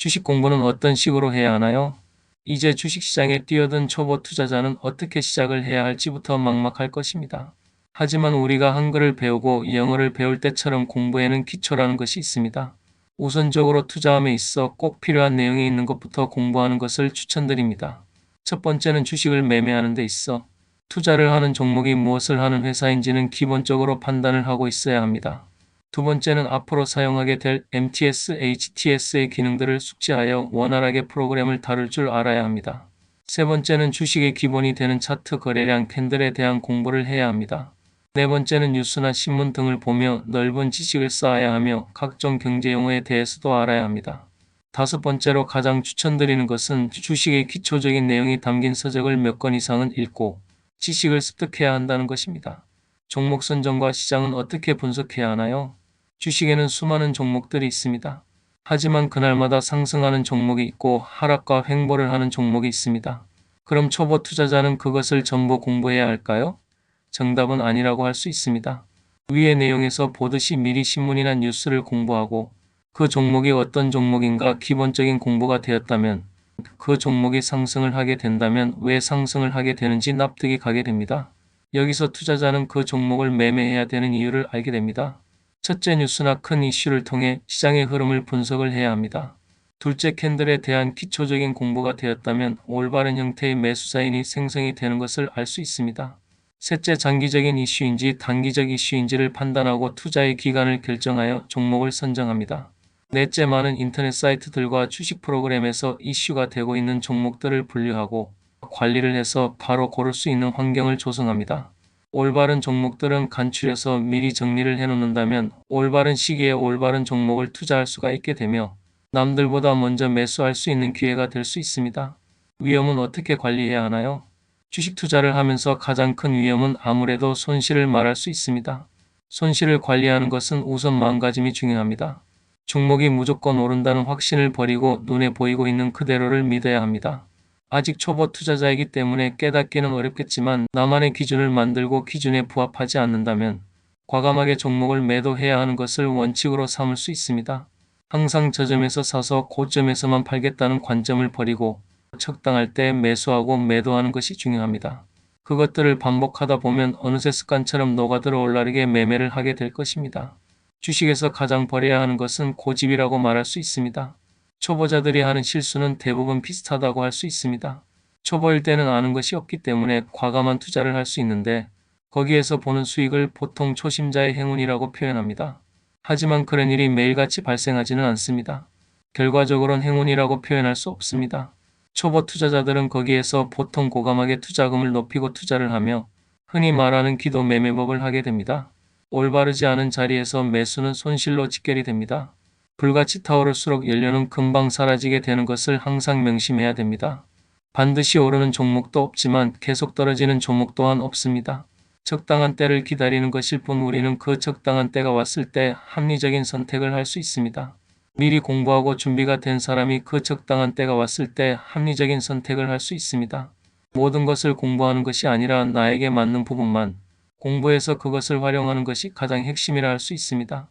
주식 공부는 어떤 식으로 해야 하나요? 이제 주식시장에 뛰어든 초보 투자자는 어떻게 시작을 해야 할지부터 막막할 것입니다. 하지만 우리가 한글을 배우고 영어를 배울 때처럼 공부에는 기초라는 것이 있습니다. 우선적으로 투자함에 있어 꼭 필요한 내용이 있는 것부터 공부하는 것을 추천드립니다. 첫 번째는 주식을 매매하는 데 있어 투자를 하는 종목이 무엇을 하는 회사인지는 기본적으로 판단을 하고 있어야 합니다. 두 번째는 앞으로 사용하게 될 MTS, HTS의 기능들을 숙지하여 원활하게 프로그램을 다룰 줄 알아야 합니다. 세 번째는 주식의 기본이 되는 차트, 거래량, 캔들에 대한 공부를 해야 합니다. 네 번째는 뉴스나 신문 등을 보며 넓은 지식을 쌓아야 하며 각종 경제용어에 대해서도 알아야 합니다. 다섯 번째로 가장 추천드리는 것은 주식의 기초적인 내용이 담긴 서적을 몇 권 이상은 읽고 지식을 습득해야 한다는 것입니다. 종목 선정과 시장은 어떻게 분석해야 하나요? 주식에는 수많은 종목들이 있습니다. 하지만 그날마다 상승하는 종목이 있고 하락과 횡보를 하는 종목이 있습니다. 그럼 초보 투자자는 그것을 전부 공부해야 할까요? 정답은 아니라고 할 수 있습니다. 위의 내용에서 보듯이 미리 신문이나 뉴스를 공부하고 그 종목이 어떤 종목인가 기본적인 공부가 되었다면 그 종목이 상승을 하게 된다면 왜 상승을 하게 되는지 납득이 가게 됩니다. 여기서 투자자는 그 종목을 매매해야 되는 이유를 알게 됩니다. 첫째, 뉴스나 큰 이슈를 통해 시장의 흐름을 분석을 해야 합니다. 둘째, 캔들에 대한 기초적인 공부가 되었다면 올바른 형태의 매수 사인이 생성이 되는 것을 알 수 있습니다. 셋째, 장기적인 이슈인지 단기적 이슈인지를 판단하고 투자의 기간을 결정하여 종목을 선정합니다. 넷째, 많은 인터넷 사이트들과 주식 프로그램에서 이슈가 되고 있는 종목들을 분류하고 관리를 해서 바로 고를 수 있는 환경을 조성합니다. 올바른 종목들은 간추려서 미리 정리를 해놓는다면 올바른 시기에 올바른 종목을 투자할 수가 있게 되며 남들보다 먼저 매수할 수 있는 기회가 될 수 있습니다. 위험은 어떻게 관리해야 하나요? 주식 투자를 하면서 가장 큰 위험은 아무래도 손실을 말할 수 있습니다. 손실을 관리하는 것은 우선 마음가짐이 중요합니다. 종목이 무조건 오른다는 확신을 버리고 눈에 보이고 있는 그대로를 믿어야 합니다. 아직 초보 투자자이기 때문에 깨닫기는 어렵겠지만 나만의 기준을 만들고 기준에 부합하지 않는다면 과감하게 종목을 매도해야 하는 것을 원칙으로 삼을 수 있습니다. 항상 저점에서 사서 고점에서만 팔겠다는 관점을 버리고 적당할 때 매수하고 매도하는 것이 중요합니다. 그것들을 반복하다 보면 어느새 습관처럼 녹아들어 올라르게 매매를 하게 될 것입니다. 주식에서 가장 버려야 하는 것은 고집이라고 말할 수 있습니다. 초보자들이 하는 실수는 대부분 비슷하다고 할 수 있습니다. 초보일 때는 아는 것이 없기 때문에 과감한 투자를 할 수 있는데 거기에서 보는 수익을 보통 초심자의 행운이라고 표현합니다. 하지만 그런 일이 매일같이 발생하지는 않습니다. 결과적으로는 행운이라고 표현할 수 없습니다. 초보 투자자들은 거기에서 보통 고감하게 투자금을 높이고 투자를 하며 흔히 말하는 기도 매매법을 하게 됩니다. 올바르지 않은 자리에서 매수는 손실로 직결이 됩니다. 불같이 타오를수록 연료는 금방 사라지게 되는 것을 항상 명심해야 됩니다. 반드시 오르는 종목도 없지만 계속 떨어지는 종목 또한 없습니다. 적당한 때를 기다리는 것일 뿐 우리는 그 적당한 때가 왔을 때 합리적인 선택을 할 수 있습니다. 미리 공부하고 준비가 된 사람이 그 적당한 때가 왔을 때 합리적인 선택을 할 수 있습니다. 모든 것을 공부하는 것이 아니라 나에게 맞는 부분만 공부해서 그것을 활용하는 것이 가장 핵심이라 할 수 있습니다.